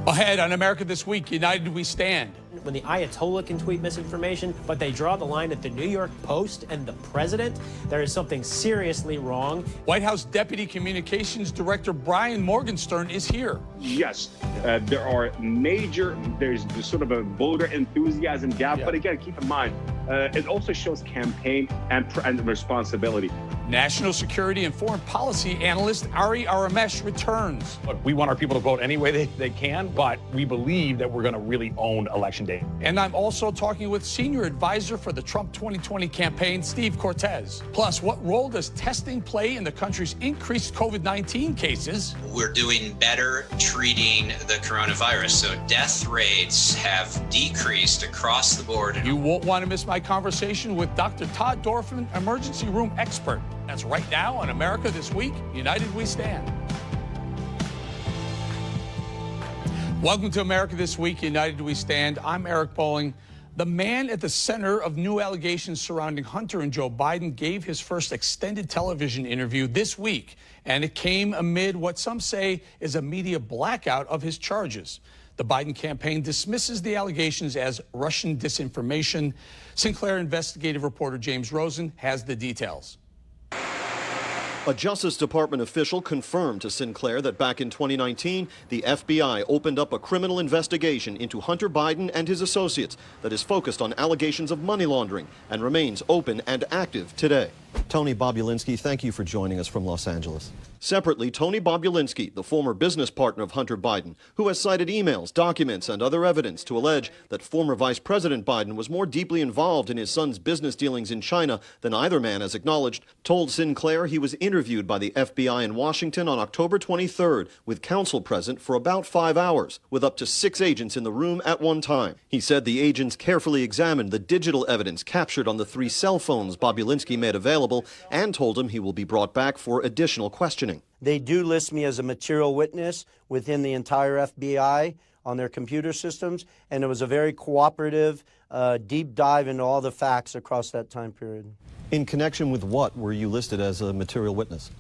Ahead on America This Week, United We Stand. When the Ayatollah can tweet misinformation, but they draw the line at the New York Post and the president, there is something seriously wrong. White House Deputy Communications Director Brian Morgenstern is here. Yes, there's sort of a voter enthusiasm gap, but again, keep in mind, it also shows campaign and responsibility. National security and foreign policy analyst Ari Aramesh returns. Look, we want our people to vote any way they can, but we believe that we're going to really own Election Day. And I'm also talking with senior advisor for the Trump 2020 campaign, Steve Cortes. Plus, what role does testing play in the country's increased COVID-19 cases? We're doing better treating the coronavirus, so death rates have decreased across the board. You won't want to miss my conversation with Dr. Todd Dorfman, emergency room expert. That's right now on America This Week, United We Stand. Welcome to America This Week, United We Stand. I'm Eric Bolling. The man at the center of new allegations surrounding Hunter and Joe Biden gave his first extended television interview this week, and it came amid what some say is a media blackout of his charges. The Biden campaign dismisses the allegations as Russian disinformation. Sinclair investigative reporter James Rosen has the details. A Justice Department official confirmed to Sinclair that back in 2019, the FBI opened up a criminal investigation into Hunter Biden and his associates that is focused on allegations of money laundering and remains open and active today. Tony Bobulinski, thank you for joining us from Los Angeles. Separately, Tony Bobulinski, the former business partner of Hunter Biden, who has cited emails, documents, and other evidence to allege that former Vice President Biden was more deeply involved in his son's business dealings in China than either man has acknowledged, told Sinclair he was interviewed by the FBI in Washington on October 23rd with counsel present for about 5 hours, with up to 6 agents in the room at one time. He said the agents carefully examined the digital evidence captured on the 3 cell phones Bobulinski made available and told him he will be brought back for additional questioning. They do list me as a material witness within the entire FBI on their computer systems, and it was a very cooperative, deep dive into all the facts across that time period. In connection with what were you listed as a material witness?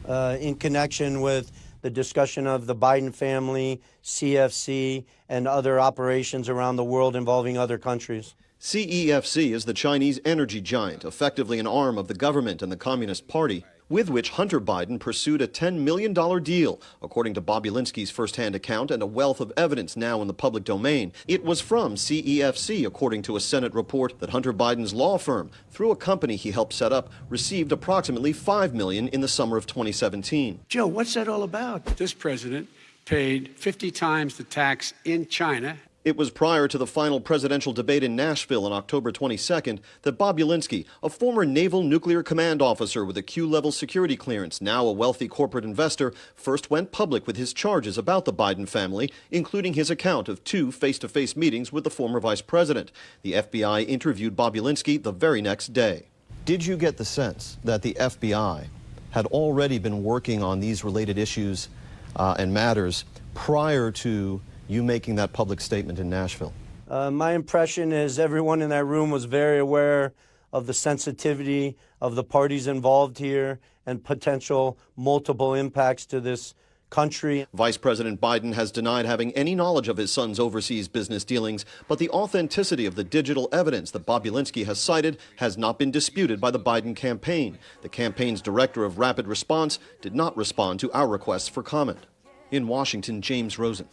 In connection with the discussion of the Biden family, CFC, and other operations around the world involving other countries. CEFC is the Chinese energy giant, effectively an arm of the government and the Communist Party, with which Hunter Biden pursued a $10 million deal, according to Bobulinski's first-hand account and a wealth of evidence now in the public domain. It was from CEFC, according to a Senate report, that Hunter Biden's law firm, through a company he helped set up, received approximately $5 million in the summer of 2017. Joe, what's that all about? This president paid 50 times the tax in China. It was prior to the final presidential debate in Nashville on October 22nd that Bobulinski, a former Naval Nuclear Command officer with a Q-level security clearance, now a wealthy corporate investor, first went public with his charges about the Biden family, including his account of 2 face-to-face meetings with the former vice president. The FBI interviewed Bobulinski the very next day. Did you get the sense that the FBI had already been working on these related issues and matters prior to you making that public statement in Nashville? My impression is everyone in that room was very aware of the sensitivity of the parties involved here and potential multiple impacts to this country. Vice President Biden has denied having any knowledge of his son's overseas business dealings, but the authenticity of the digital evidence that Bobulinski has cited has not been disputed by the Biden campaign. The campaign's director of rapid response did not respond to our requests for comment. In Washington, James Rosen.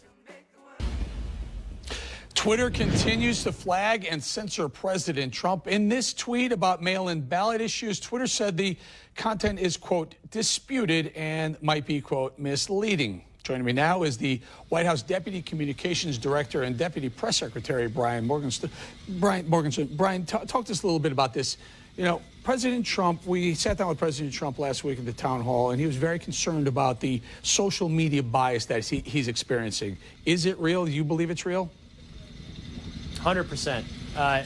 Twitter continues to flag and censor President Trump. In this tweet about mail-in ballot issues, Twitter said the content is, quote, disputed and might be, quote, misleading. Joining me now is the White House Deputy Communications Director and Deputy Press Secretary Brian Morgenstern. Brian, talk to us a little bit about this. You know, President Trump, we sat down with President Trump last week at the town hall, and he was very concerned about the social media bias that he's experiencing. Is it real? Do you believe it's real? 100%,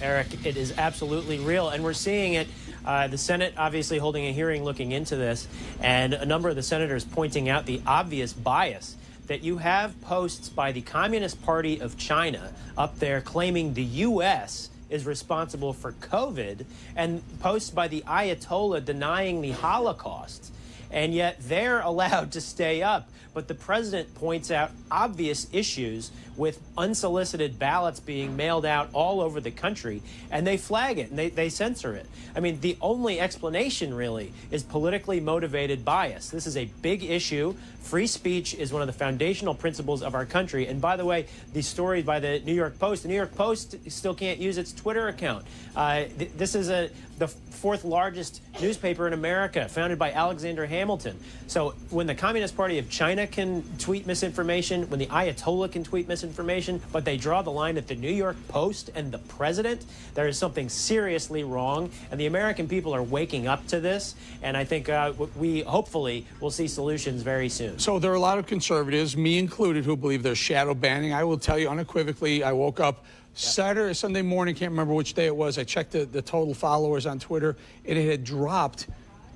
Eric. It is absolutely real, and we're seeing it. The Senate obviously holding a hearing looking into this, and a number of the senators pointing out the obvious bias that you have posts by the Communist Party of China up there claiming the U.S. is responsible for COVID, and posts by the Ayatollah denying the Holocaust. and yet they're allowed to stay up. But the president points out obvious issues with unsolicited ballots being mailed out all over the country, and they flag it and they censor it. I mean, the only explanation really is politically motivated bias. This is a big issue. Free speech is one of the foundational principles of our country. And by the way, the story by the New York Post still can't use its Twitter account. This is the fourth largest newspaper in America, founded by Alexander Hamilton. So when the Communist Party of China can tweet misinformation, when the Ayatollah can tweet misinformation, but they draw the line at the New York Post and the president, there is something seriously wrong. And the American people are waking up to this. And I think we hopefully will see solutions very soon. So there are a lot of conservatives, me included, who believe there's shadow banning. I will tell you unequivocally, I woke up Saturday or Sunday morning, can't remember which day it was. I checked the total followers on Twitter, and it had dropped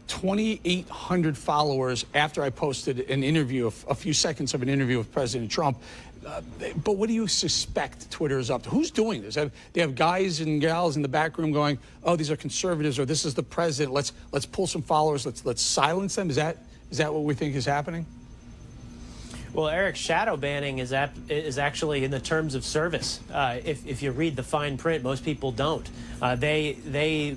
2,800 followers after I posted an interview, a few seconds of an interview with President Trump. But what do you suspect Twitter is up to? Who's doing this? They have guys and gals in the back room going, "Oh, these are conservatives," or "This is the president. Let's pull some followers. Let's silence them." Is that what we think is happening? Well, Eric, shadow banning is actually in the terms of service. If you read the fine print, most people don't. They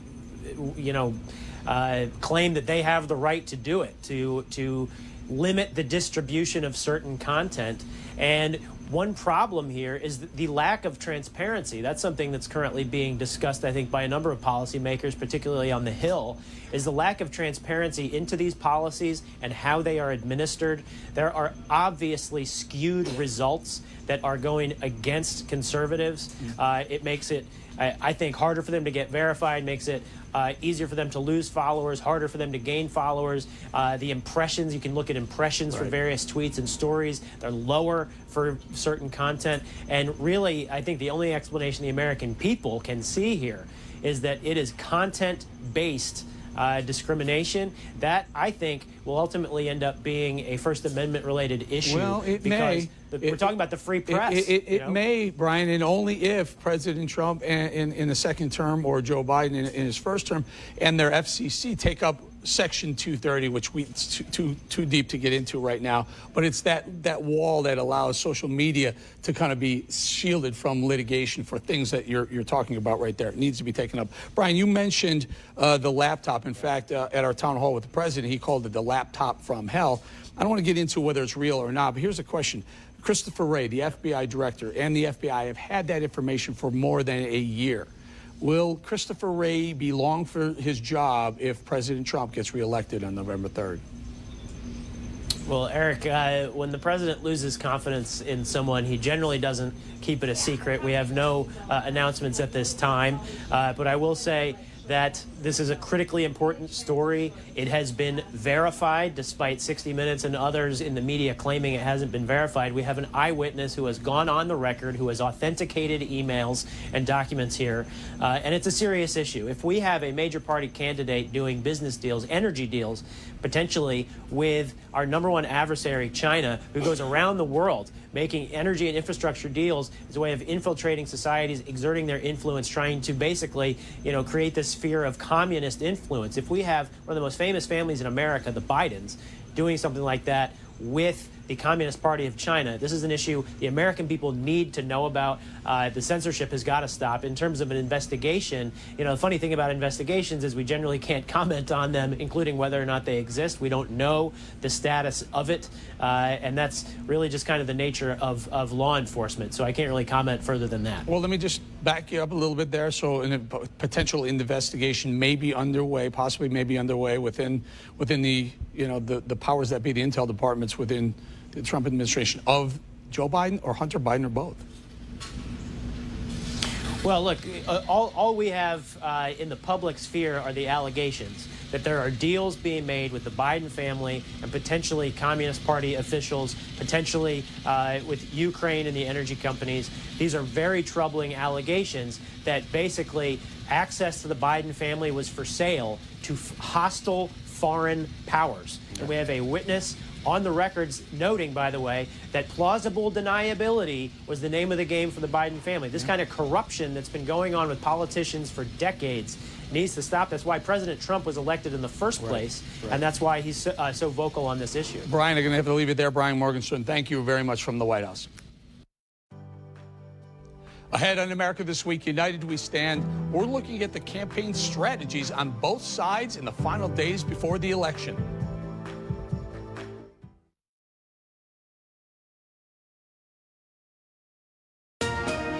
claim that they have the right to do it, to limit the distribution of certain content. And one problem here is the lack of transparency. That's something that's currently being discussed, I think, by a number of policymakers, particularly on the Hill, is the lack of transparency into these policies and how they are administered. There are obviously skewed results that are going against conservatives. It makes it, I think, harder for them to get verified, makes it easier for them to lose followers, harder for them to gain followers. The impressions, you can look at impressions for various tweets and stories. They're lower for certain content. And really, I think the only explanation the American people can see here is that it is content-based discrimination. That, I think, will ultimately end up being a First Amendment-related issue. Well, it may. We're talking about the free press. It may, Brian, and only if President Trump in the second term or Joe Biden in his first term and their FCC take up Section 230, which it's too deep to get into right now. But it's that wall that allows social media to kind of be shielded from litigation for things that you're talking about right there. It needs to be taken up. Brian, you mentioned the laptop. In fact, at our town hall with the president, he called it the laptop from hell. I don't want to get into whether it's real or not, but here's a question. Christopher Wray, the FBI director, and the FBI have had that information for more than a year. Will Christopher Wray be long for his job if President Trump gets reelected on November 3rd? Well, Eric, when the president loses confidence in someone, he generally doesn't keep it a secret. We have no announcements at this time, but I will say that this is a critically important story. It has been verified, despite 60 Minutes and others in the media claiming it hasn't been verified. We have an eyewitness who has gone on the record, who has authenticated emails and documents here, and it's a serious issue. If we have a major party candidate doing business deals, energy deals, potentially with our number one adversary, China, who goes around the world making energy and infrastructure deals as a way of infiltrating societies, exerting their influence, trying to basically, create this sphere of communist influence. If we have one of the most famous families in America, the Bidens, doing something like that with the Communist Party of China, this is an issue the American people need to know about. The censorship has got to stop. In terms of an investigation, the funny thing about investigations is we generally can't comment on them, including whether or not they exist. We don't know the status of it, and that's really just kind of the nature of law enforcement. So I can't really comment further than that. Well, let me just back you up a little bit there. So a potential investigation may be underway, possibly may be underway within the the powers that be, the intel departments within the Trump administration of Joe Biden or Hunter Biden or both. Well, look, all we have in the public sphere are the allegations that there are deals being made with the Biden family and potentially Communist Party officials, potentially with Ukraine and the energy companies. These are very troubling allegations that basically access to the Biden family was for sale to hostile foreign powers. And we have a witness on the records noting, by the way, that plausible deniability was the name of the game for the Biden family. This kind of corruption that's been going on with politicians for decades needs to stop. That's why President Trump was elected in the first place, and that's why he's so vocal on this issue. Brian, I'm going to have to leave it there. Brian Morgenstern, thank you very much from the White House. Ahead on America This Week, United We Stand, we're looking at the campaign strategies on both sides in the final days before the election.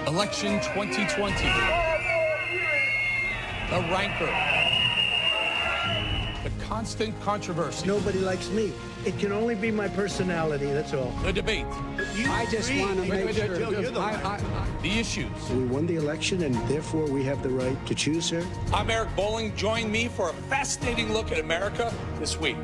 Election 2020. The rancor. The constant controversy. Nobody likes me. It can only be my personality, that's all. The debate. I just want to make sure. The issues. We won the election, and therefore we have the right to choose her. I'm Eric Bolling. Join me for a fascinating look at America This Week.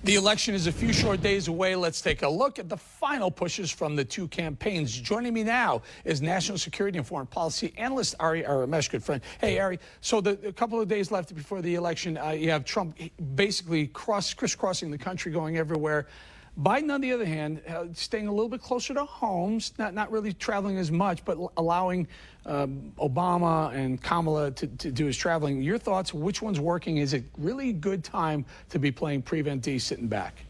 The election is a few short days away. Let's take a look at the final pushes from the two campaigns. Joining me now is national security and foreign policy analyst Ari Aramesh, good friend. Hey, Ari, so a couple of days left before the election. You have Trump basically crisscrossing the country, going everywhere. Biden, on the other hand, staying a little bit closer to home, not really traveling as much, but allowing Obama and Kamala to do his traveling. Your thoughts, which one's working? Is it really a good time to be playing Prevent D sitting back?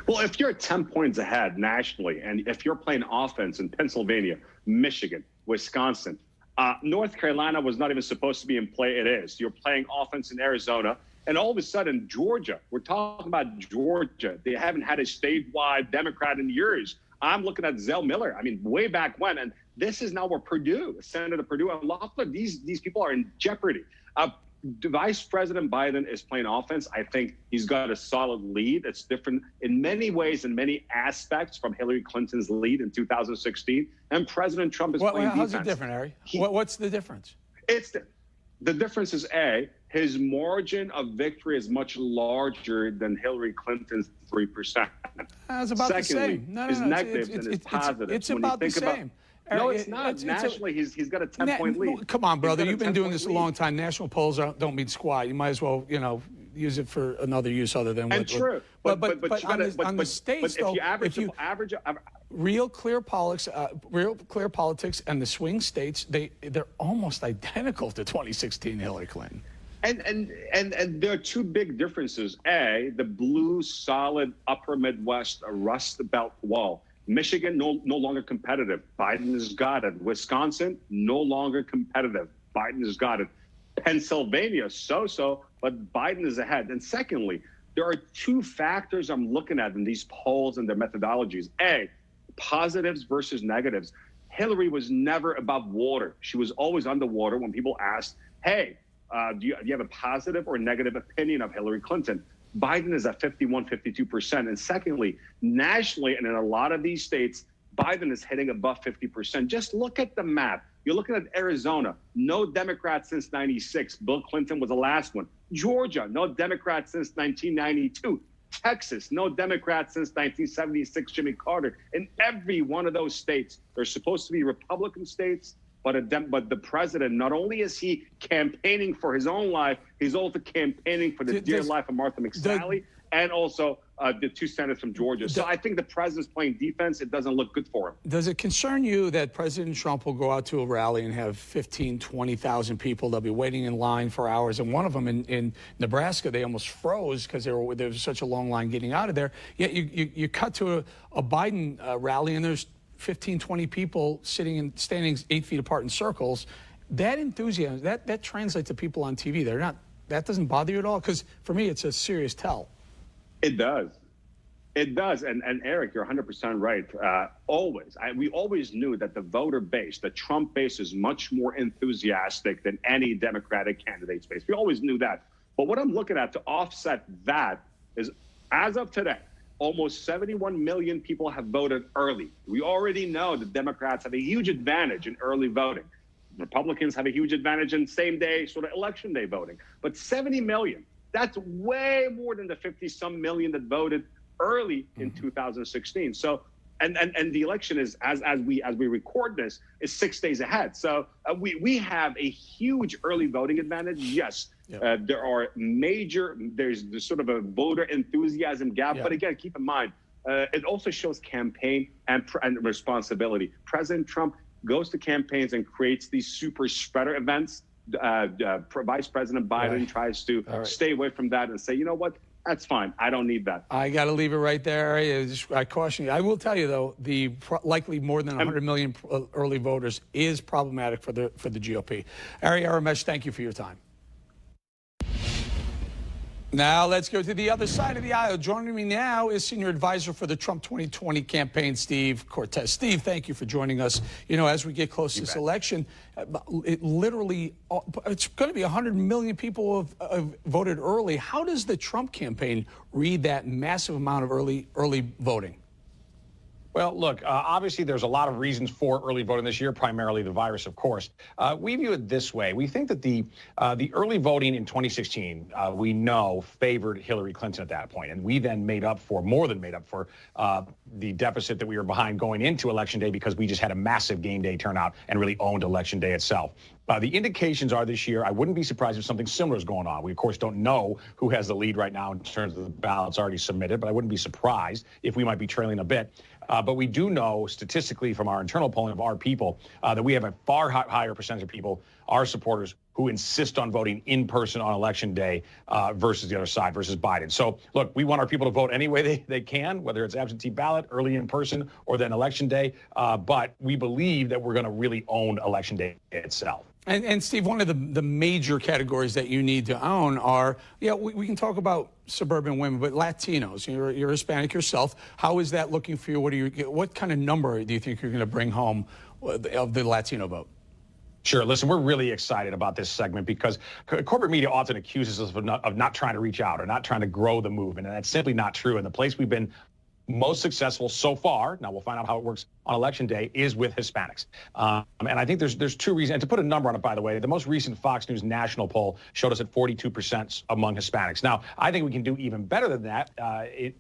Well, if you're 10 points ahead nationally, and if you're playing offense in Pennsylvania, Michigan, Wisconsin, North Carolina was not even supposed to be in play. It is. You're playing offense in Arizona. And all of a sudden, Georgia, we're talking about Georgia. They haven't had a statewide Democrat in years. I'm looking at Zell Miller. I mean, way back when. And this is now where Purdue, Senator Purdue, and Loeffler, these people are in jeopardy. Vice President Biden is playing offense. I think he's got a solid lead. It's different in many ways, in many aspects, from Hillary Clinton's lead in 2016. And President Trump is playing defense. How's it different, Ari? What's the difference? The difference is, his margin of victory is much larger than Hillary Clinton's 3%. It's about the same. No, his negatives and his positives. It's about the same. No, it's not. Nationally, he's got a 10-point lead. Come on, brother. You've been doing this a long time. National polls don't mean squat. You might as well, use it for another use other than what. True. But on the states, though, if you average real clear politics, and the swing states, they're almost identical to 2016 Hillary Clinton. And there are two big differences. The blue, solid upper Midwest Rust Belt wall. Michigan, no longer competitive. Biden has got it. Wisconsin, no longer competitive. Biden has got it. Pennsylvania, so-so, but Biden is ahead. And secondly, there are two factors I'm looking at in these polls and their methodologies. Positives versus negatives. Hillary was never above water. She was always underwater when people asked, hey, do you have a positive or negative opinion of Hillary Clinton? Biden is at 51, 52%. And secondly, nationally and in a lot of these states, Biden is hitting above 50%. Just look at the map. You're looking at Arizona, no Democrat since 96. Bill Clinton was the last one. Georgia, no Democrat since 1992. Texas, no Democrat since 1976, Jimmy Carter. In every one of those states, they're supposed to be Republican states, but the president, not only is he campaigning for his own life, he's also campaigning for the dear life of Martha McSally and also the two senators from Georgia. So I think the president's playing defense. It doesn't look good for him. Does it concern you that President Trump will go out to a rally and have 15, 20,000 people? They'll be waiting in line for hours. And one of them in Nebraska, they almost froze because there was such a long line getting out of there. Yet you cut to a Biden rally and there's 15, 20 people standing 8 feet apart in circles. That enthusiasm, that translates to people on TV. That doesn't bother you at all? Because for me, it's a serious tell. It does. It does. And Eric, you're 100% right. We always knew that the voter base, the Trump base, is much more enthusiastic than any Democratic candidate's base. We always knew that. But what I'm looking at to offset that is, as of today, almost 71 million people have voted early. We already know the Democrats have a huge advantage in early voting. Republicans have a huge advantage in same-day, sort of election day voting. But 70 million, that's way more than the 50-some million that voted early in 2016. So, and the election is, as we record this, is 6 days ahead. So we have a huge early voting advantage. Yes, there are there's sort of a voter enthusiasm gap. But again, keep in mind, it also shows campaign and responsibility. President Trump goes to campaigns and creates these super spreader events. Vice President Biden tries to stay away from that and say, you know what? That's fine. I don't need that. I got to leave it right there. I caution you. I will tell you, though, the likely more than 100 million early voters is problematic for the GOP. Ari Aramesh, thank you for your time. Now let's go to the other side of the aisle. Joining me now is senior advisor for the Trump 2020 campaign, Steve Cortes. Steve, thank you for joining us. You know, as we get close to this election, it's going to be 100 million people have voted early. How does the Trump campaign read that massive amount of early voting? Well, look, obviously there's a lot of reasons for early voting this year, primarily the virus, of course. We view it this way. We think that the early voting in 2016, we know, favored Hillary Clinton at that point. And we then more than made up for the deficit that we were behind going into Election Day because we just had a massive game day turnout and really owned Election Day itself. The indications are this year, I wouldn't be surprised if something similar is going on. We, of course, don't know who has the lead right now in terms of the ballots already submitted, but I wouldn't be surprised if we might be trailing a bit. But we do know statistically from our internal polling of our people that we have a far higher percentage of people, our supporters, who insist on voting in person on Election Day versus the other side, versus Biden. So, look, we want our people to vote any way they can, whether it's absentee ballot, early in person, or then Election Day. But we believe that we're going to really own Election Day itself. And Steve, one of the major categories that you need to own are, we can talk about suburban women, but Latinos. You're Hispanic yourself. How is that looking for you? What kind of number do you think you're going to bring home of the Latino vote? Sure. Listen, we're really excited about this segment because corporate media often accuses us of not trying to reach out or not trying to grow the movement, and that's simply not true. And the place we've been most successful so far, now we'll find out how it works on Election Day, is with Hispanics. And I think there's two reasons. And to put a number on it, by the way, the most recent Fox News national poll showed us at 42% among Hispanics. Now, I think we can do even better than that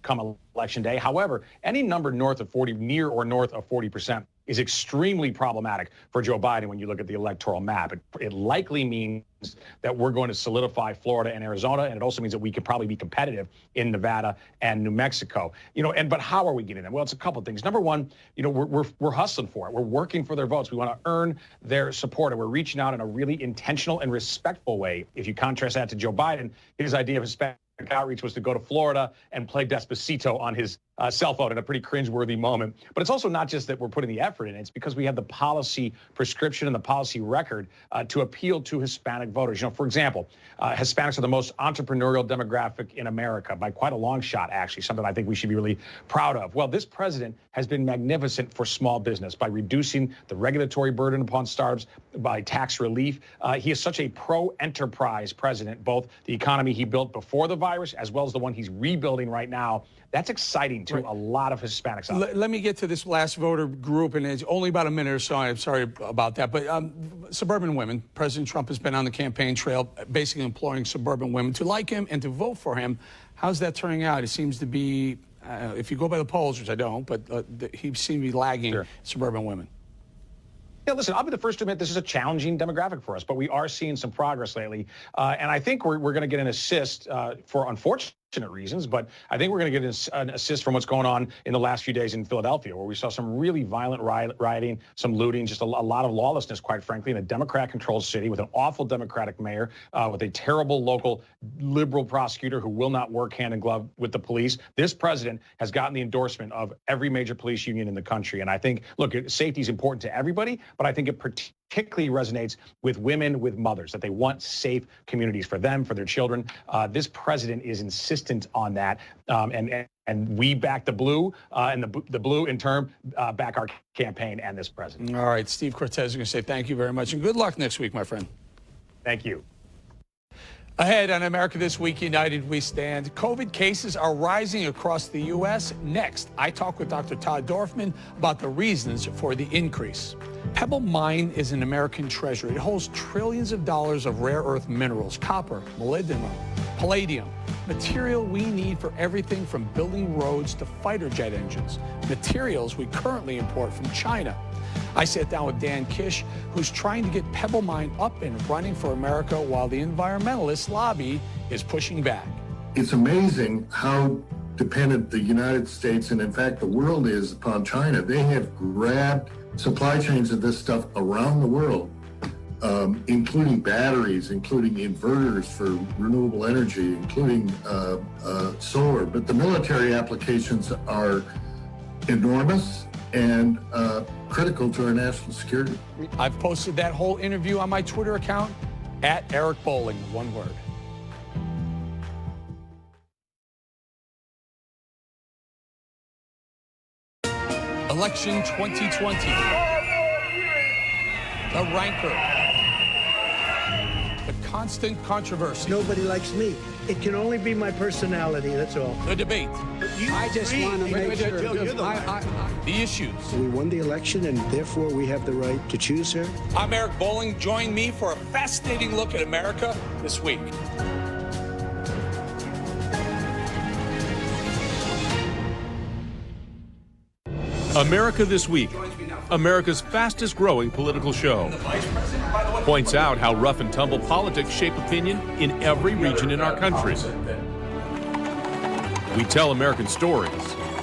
come Election Day. However, any number north of 40, near or north of 40%, is extremely problematic for Joe Biden when you look at the electoral map. It likely means that we're going to solidify Florida and Arizona, and it also means that we could probably be competitive in Nevada and New Mexico. But how are we getting them? Well, it's a couple of things. Number one, we're hustling for it. We're working for their votes. We want to earn their support, and we're reaching out in a really intentional and respectful way. If you contrast that to Joe Biden, his idea of Hispanic outreach was to go to Florida and play Despacito on his cell phone in a pretty cringeworthy moment. But it's also not just that we're putting the effort in. It's because we have the policy prescription and the policy record to appeal to Hispanic voters. For example, Hispanics are the most entrepreneurial demographic in America by quite a long shot, actually, something I think we should be really proud of. Well, this president has been magnificent for small business by reducing the regulatory burden upon startups, by tax relief. He is such a pro-enterprise president, both the economy he built before the virus as well as the one he's rebuilding right now. That's exciting to a lot of Hispanics out there. Let me get to this last voter group, and it's only about a minute or so. I'm sorry about that. But suburban women, President Trump has been on the campaign trail basically imploring suburban women to like him and to vote for him. How's that turning out? It seems to be, if you go by the polls, which I don't, but he seems to be lagging suburban women. Yeah, listen, I'll be the first to admit this is a challenging demographic for us, but we are seeing some progress lately. And I think we're going to get an assist for unfortunate reasons, but I think we're going to get an assist from what's going on in the last few days in Philadelphia, where we saw some really violent rioting, some looting, just a lot of lawlessness, quite frankly, in a Democrat-controlled city with an awful Democratic mayor, with a terrible local liberal prosecutor who will not work hand in glove with the police. This president has gotten the endorsement of every major police union in the country. And I think, look, safety is important to everybody, but I think it particularly resonates with women, with mothers, that they want safe communities for them, for their children. This president is insistent on that, and we back the blue, and the blue in turn back our campaign and this president. All right, Steve Cortes is going to say thank you very much and good luck next week, my friend. Thank you. Ahead on America This Week, United We Stand. COVID cases are rising across the U.S. Next, I talk with Dr. Todd Dorfman about the reasons for the increase. Pebble Mine is an American treasure. It holds trillions of dollars of rare earth minerals, copper, molybdenum, palladium, material we need for everything from building roads to fighter jet engines, materials we currently import from China. I sat down with Dan Kish, who's trying to get Pebble Mine up and running for America while the environmentalist lobby is pushing back. It's amazing how dependent the United States and in fact the world is upon China. They have grabbed supply chains of this stuff around the world, including batteries, including inverters for renewable energy, including solar. But the military applications are enormous and critical to our national security. I've posted that whole interview on my Twitter account, at Eric Bolling, one word. Election 2020. The rancor. The constant controversy. Nobody likes me. It can only be my personality, that's all. The debate. I just want to make sure. The issues. We won the election, and therefore we have the right to choose her. I'm Eric Bolling. Join me for a fascinating look at America this week. America This Week, America's fastest growing political show, points out how rough and tumble politics shape opinion in every region in our country. We tell American stories,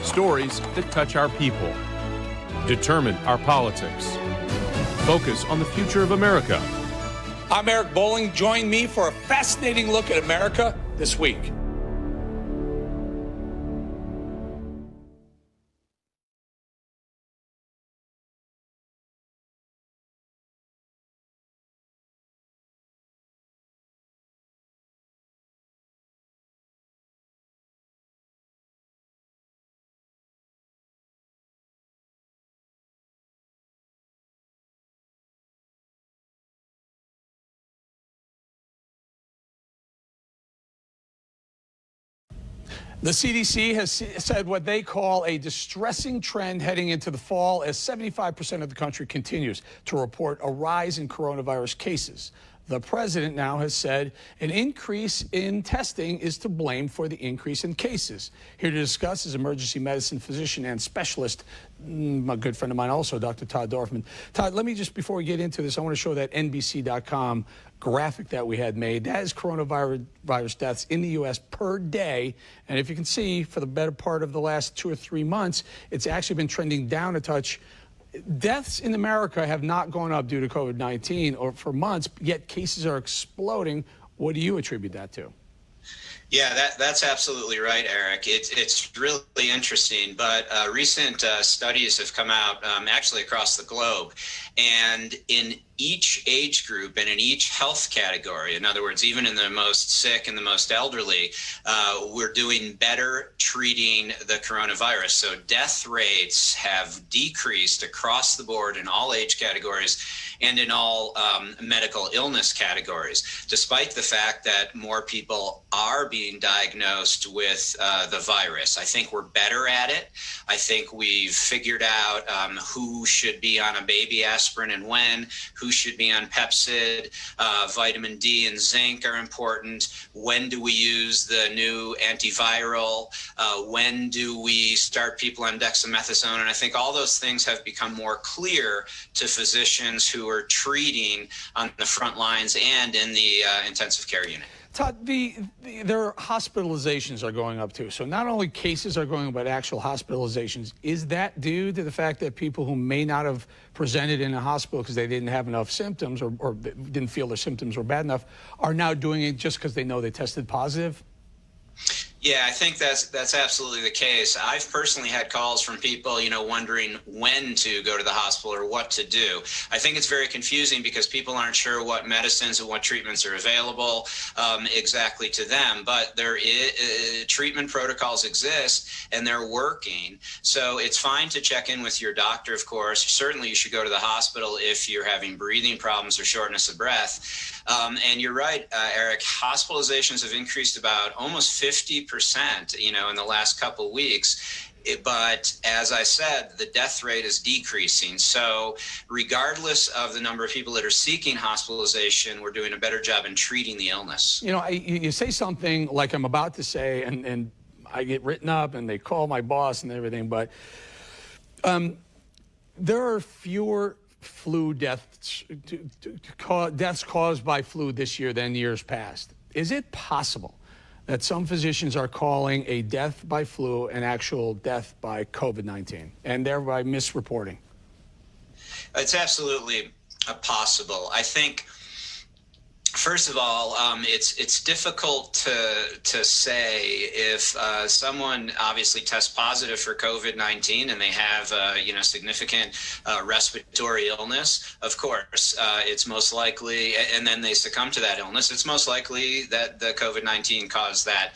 stories that touch our people, determine our politics, focus on the future of America. I'm Eric Bolling. Join me for a fascinating look at America this week. The CDC has said what they call a distressing trend heading into the fall as 75% of the country continues to report a rise in coronavirus cases. The president now has said an increase in testing is to blame for the increase in cases. Here to discuss is emergency medicine physician and specialist, a good friend of mine also, Dr. Todd Dorfman. Todd, let me just, before we get into this, I want to show that NBC.com graphic that we had made. That is coronavirus deaths in the U.S. per day. And if you can see, for the better part of the last 2 or 3 months, it's actually been trending down a touch. Deaths in America have not gone up due to COVID-19 or for months, yet cases are exploding. What do you attribute that to? Yeah, that's absolutely right, Eric. It's really interesting, but recent studies have come out actually across the globe, and in each age group and in each health category, in other words, even in the most sick and the most elderly, we're doing better treating the coronavirus. So death rates have decreased across the board in all age categories and in all medical illness categories, despite the fact that more people are being diagnosed with the virus. I think we're better at it. I think we've figured out who should be on a baby aspirin and when, who should be on Pepcid. Vitamin D and zinc are important. When do we use the new antiviral? When do we start people on dexamethasone? And I think all those things have become more clear to physicians who are treating on the front lines and in the intensive care unit. Todd, their hospitalizations are going up too. So not only cases are going up, but actual hospitalizations. Is that due to the fact that people who may not have presented in a hospital because they didn't have enough symptoms or didn't feel their symptoms were bad enough are now doing it just because they know they tested positive? Yeah, I think that's absolutely the case. I've personally had calls from people, wondering when to go to the hospital or what to do. I think it's very confusing because people aren't sure what medicines and what treatments are available exactly to them. But there is treatment protocols exist and they're working. So it's fine to check in with your doctor, of course. Certainly you should go to the hospital if you're having breathing problems or shortness of breath. And you're right, Eric, hospitalizations have increased about almost 50%, in the last couple weeks. But as I said, the death rate is decreasing. So regardless of the number of people that are seeking hospitalization, we're doing a better job in treating the illness. You say something like I'm about to say, and I get written up and they call my boss and everything, but there are fewer flu deaths caused by flu this year than years past. Is it possible that some physicians are calling a death by flu an actual death by COVID-19 and thereby misreporting? It's absolutely possible. I think, first of all, it's difficult to say if someone obviously tests positive for COVID-19 and they have significant respiratory illness. Of course, it's most likely, and then they succumb to that illness. It's most likely that the COVID-19 caused that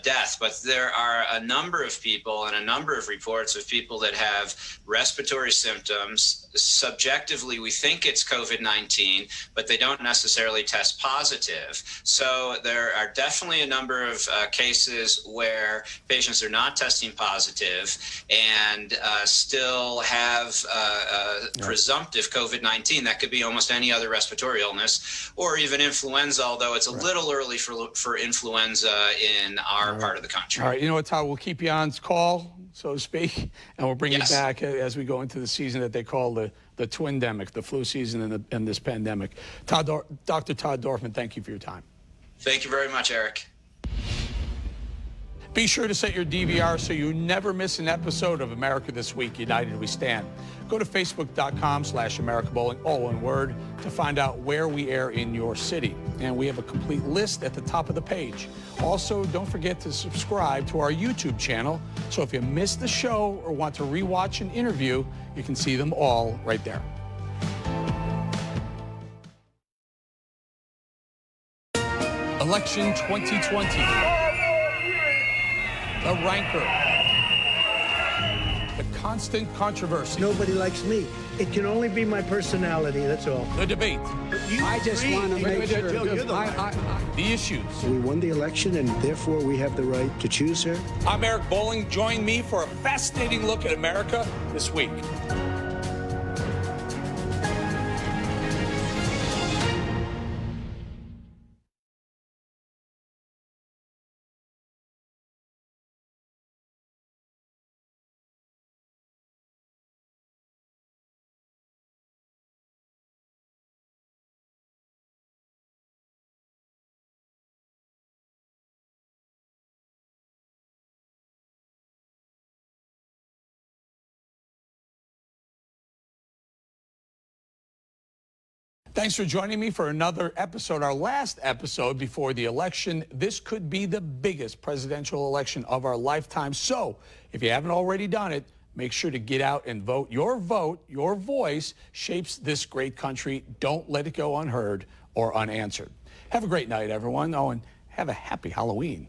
death. But there are a number of people and a number of reports of people that have respiratory symptoms. Subjectively, we think it's COVID-19, but they don't necessarily test positive. So there are definitely a number of cases where patients are not testing positive and still have presumptive COVID-19. That could be almost any other respiratory illness or even influenza, although it's a little early for influenza in our part of the country. All right, you know what, Todd, we'll keep you on call, so to speak, and we'll bring you back as we go into the season that they call the twindemic, the flu season and this pandemic. Dr. Todd Dorfman, thank you for your time. Thank you very much, Eric. Be sure to set your DVR so you never miss an episode of America This Week, United We Stand. Go to facebook.com/America Bolling, all one word, to find out where we air in your city. And we have a complete list at the top of the page. Also, don't forget to subscribe to our YouTube channel. So if you missed the show or want to rewatch an interview, you can see them all right there. Election 2020. The rancor. The constant controversy. Nobody likes me. It can only be my personality, that's all. The debate. I just want to make sure. The issues. We won the election, and therefore we have the right to choose her. I'm Eric Bolling. Join me for a fascinating look at America This Week. Thanks for joining me for another episode, our last episode before the election. This could be the biggest presidential election of our lifetime. So if you haven't already done it, make sure to get out and vote. Your vote, your voice shapes this great country. Don't let it go unheard or unanswered. Have a great night, everyone. Oh, and have a happy Halloween.